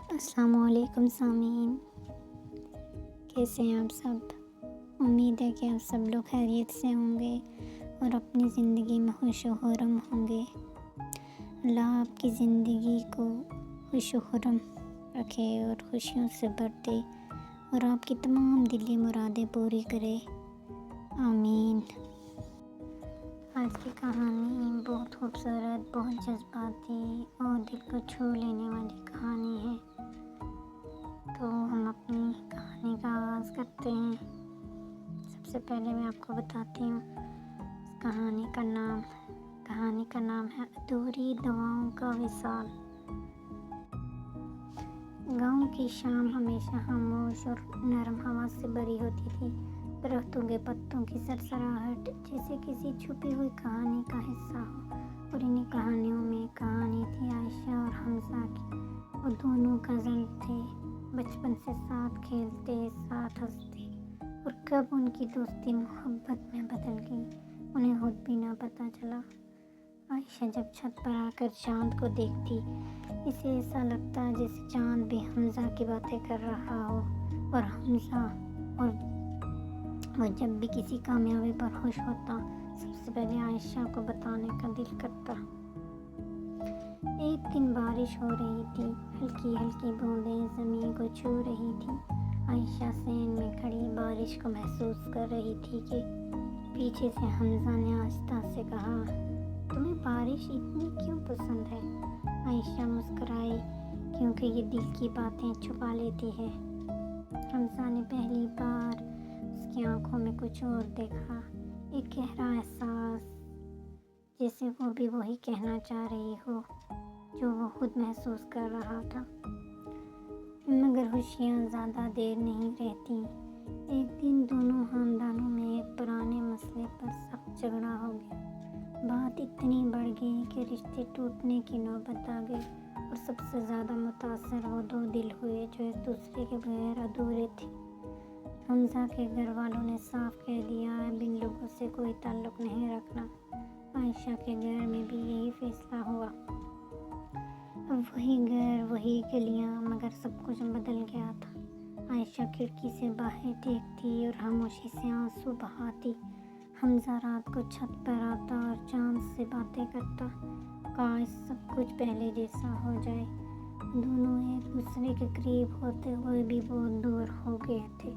السلام علیکم سامعین، کیسے ہیں آپ سب؟ امید ہے کہ آپ سب لوگ خیریت سے ہوں گے اور اپنی زندگی میں خوش و خرم ہوں گے۔ اللہ آپ کی زندگی کو خوش و خرم رکھے اور خوشیوں سے بھر دے اور آپ کی تمام دلی مرادیں پوری کرے، آمین۔ آج کی کہانی بہت خوبصورت، بہت جذباتی اور دل کو چھو لینے والی کہانی ہے۔ تو ہم اپنی کہانی کا آغاز کرتے ہیں۔ سب سے پہلے میں آپ کو بتاتی ہوں اس کہانی کا نام ہے ادھوری دعاؤں کا وصال۔ گاؤں کی شام ہمیشہ خاموش اور نرم ہوا سے بھری ہوتی تھی۔ درختوں کے پتوں کی سرسراہٹ جیسے کسی چھپی ہوئی کہانی کا حصہ ہو، اور انہیں کہانیوں میں ایک کہانی تھی عائشہ اور حمزہ کی۔ وہ دونوں کزن تھے، بچپن سے ساتھ کھیلتے، ساتھ ہنستے، اور کب ان کی دوستی محبت میں بدل گئی انہیں خود بھی نہ پتہ چلا۔ عائشہ جب چھت پر آ کر چاند کو دیکھتی، اسے ایسا لگتا جیسے چاند بھی حمزہ کی باتیں کر رہا ہو، اور وہ جب بھی کسی کامیابی پر خوش ہوتا، سب سے پہلے عائشہ کو بتانے کا دل کرتا۔ ایک دن بارش ہو رہی تھی، ہلکی ہلکی بوندیں زمین کو چھو رہی تھی۔ عائشہ سین میں کھڑی بارش کو محسوس کر رہی تھی کہ پیچھے سے حمزہ نے آہستہ سے کہا، تمہیں بارش اتنی کیوں پسند ہے؟ عائشہ مسکرائی، کیونکہ یہ دل کی باتیں چھپا لیتی ہے۔ حمزہ نے پہلی بار اس کی آنکھوں میں کچھ اور دیکھا، ایک گہرا احساس، جیسے وہ بھی وہی کہنا چاہ رہی ہو جو وہ خود محسوس کر رہا تھا۔ مگر خوشیاں زیادہ دیر نہیں رہتی۔ ایک دن دونوں خاندانوں میں ایک پرانے مسئلے پر سخت جھگڑا ہو گیا۔ بات اتنی بڑھ گئی کہ رشتے ٹوٹنے کی نوبت آ گئی، اور سب سے زیادہ متاثر وہ دو دل ہوئے جو ایک دوسرے کے بغیر ادھورے تھے۔ حمزہ کے گھر والوں نے صاف کہہ دیا، اب ان لوگوں سے کوئی تعلق نہیں رکھنا۔ عائشہ کے گھر میں بھی یہی فیصلہ ہوا۔ اب وہی گھر، وہی گلیاں، مگر سب کچھ بدل گیا تھا۔ عائشہ کھڑکی سے باہر دیکھتی اور خاموشی سے آنسو بہاتی۔ حمزہ رات کو چھت پر آتا اور چاند سے باتیں کرتا، کاش سب کچھ پہلے جیسا ہو جائے۔ دونوں ایک دوسرے کے قریب ہوتے ہوئے بھی بہت دور ہو گئے تھے۔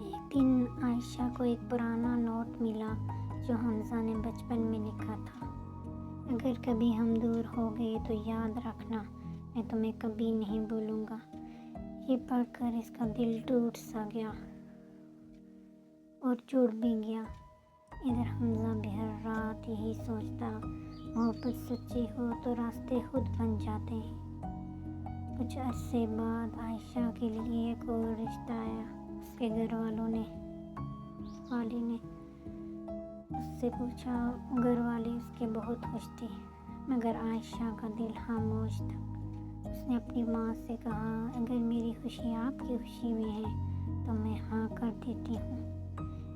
ایک دن عائشہ کو ایک پرانا نوٹ ملا جو حمزہ نے بچپن میں لکھا تھا، اگر کبھی ہم دور ہو گئے تو یاد رکھنا، میں تمہیں کبھی نہیں بھولوں گا۔ یہ پڑھ کر اس کا دل ٹوٹ سا گیا اور ٹوٹ بھی گیا۔ ادھر حمزہ بھی ہر رات یہی سوچتا، محبت سچی ہو تو راستے خود بن جاتے ہیں۔ کچھ عرصے بعد عائشہ کے لیے ایک اور رشتہ آیا۔ اس کے گھر والی نے اس سے پوچھا، گھر والے اس کے بہت خوش تھے، مگر عائشہ کا دل خاموش تھا۔ اس نے اپنی ماں سے کہا، اگر میری خوشی آپ کی خوشی میں ہے تو میں ہاں کر دیتی ہوں۔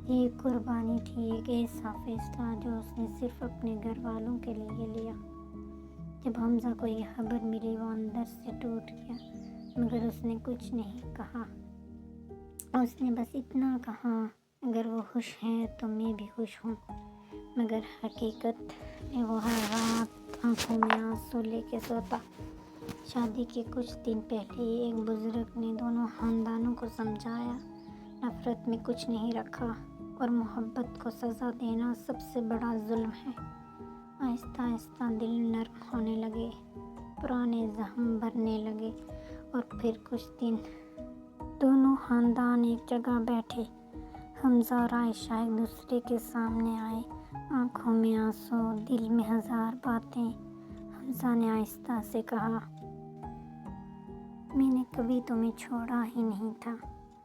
یہ ایک قربانی تھی، ایک ایسا فیصلہ جو اس نے صرف اپنے گھر والوں کے لیے لیا۔ جب حمزہ کو یہ خبر ملی، وہ اندر سے ٹوٹ گیا، مگر اس نے کچھ نہیں کہا۔ اس نے بس اتنا کہا، اگر وہ خوش ہیں تو میں بھی خوش ہوں۔ مگر حقیقت میں وہ ہر رات آنکھوں میں آنسو لے کے سوتا۔ شادی کے کچھ دن پہلے ایک بزرگ نے دونوں خاندانوں کو سمجھایا، نفرت میں کچھ نہیں رکھا، اور محبت کو سزا دینا سب سے بڑا ظلم ہے۔ آہستہ آہستہ دل نرم ہونے لگے، پرانے زخم بھرنے لگے، اور پھر کچھ دن دونوں خاندان ایک جگہ بیٹھے۔ حمزہ اور عائشہ ایک دوسرے کے سامنے آئے، آنکھوں میں آنسو، دل میں ہزار باتیں۔ حمزہ نے آہستہ سے کہا، میں نے کبھی تمہیں چھوڑا ہی نہیں تھا۔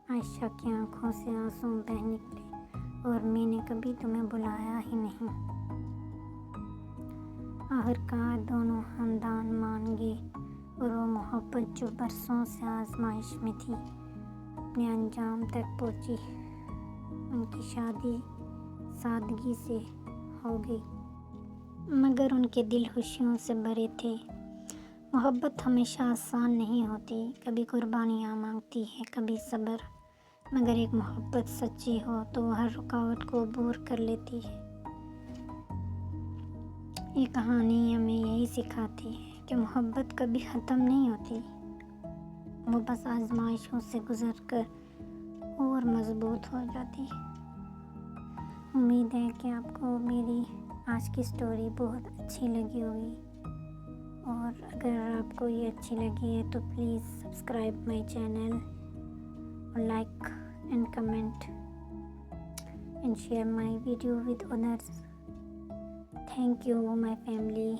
عائشہ کی آنکھوں سے آنسو بہہ نکلے، اور میں نے کبھی تمہیں بلایا ہی نہیں۔ آخرکار دونوں خاندان مان گئے، اور وہ محبت جو برسوں سے آزمائش میں تھی، اپنے انجام تک پہنچی۔ ان کی شادی سادگی سے ہو گئی، مگر ان کے دل خوشیوں سے بھرے تھے۔ محبت ہمیشہ آسان نہیں ہوتی، کبھی قربانیاں مانگتی ہے، کبھی صبر، مگر ایک محبت سچی ہو تو وہ ہر رکاوٹ کو عبور کر لیتی ہے۔ یہ کہانی ہمیں یہی سکھاتی ہے کہ محبت کبھی ختم نہیں ہوتی، وہ بس آزمائشوں سے گزر کر اور مضبوط ہو جاتی ہے۔ امید ہے کہ آپ کو میری آج کی سٹوری بہت اچھی لگی ہوگی، اور اگر آپ کو یہ اچھی لگی ہے تو پلیز سبسکرائب مائی چینل اور like and comment and share my video with others. Thank you my family.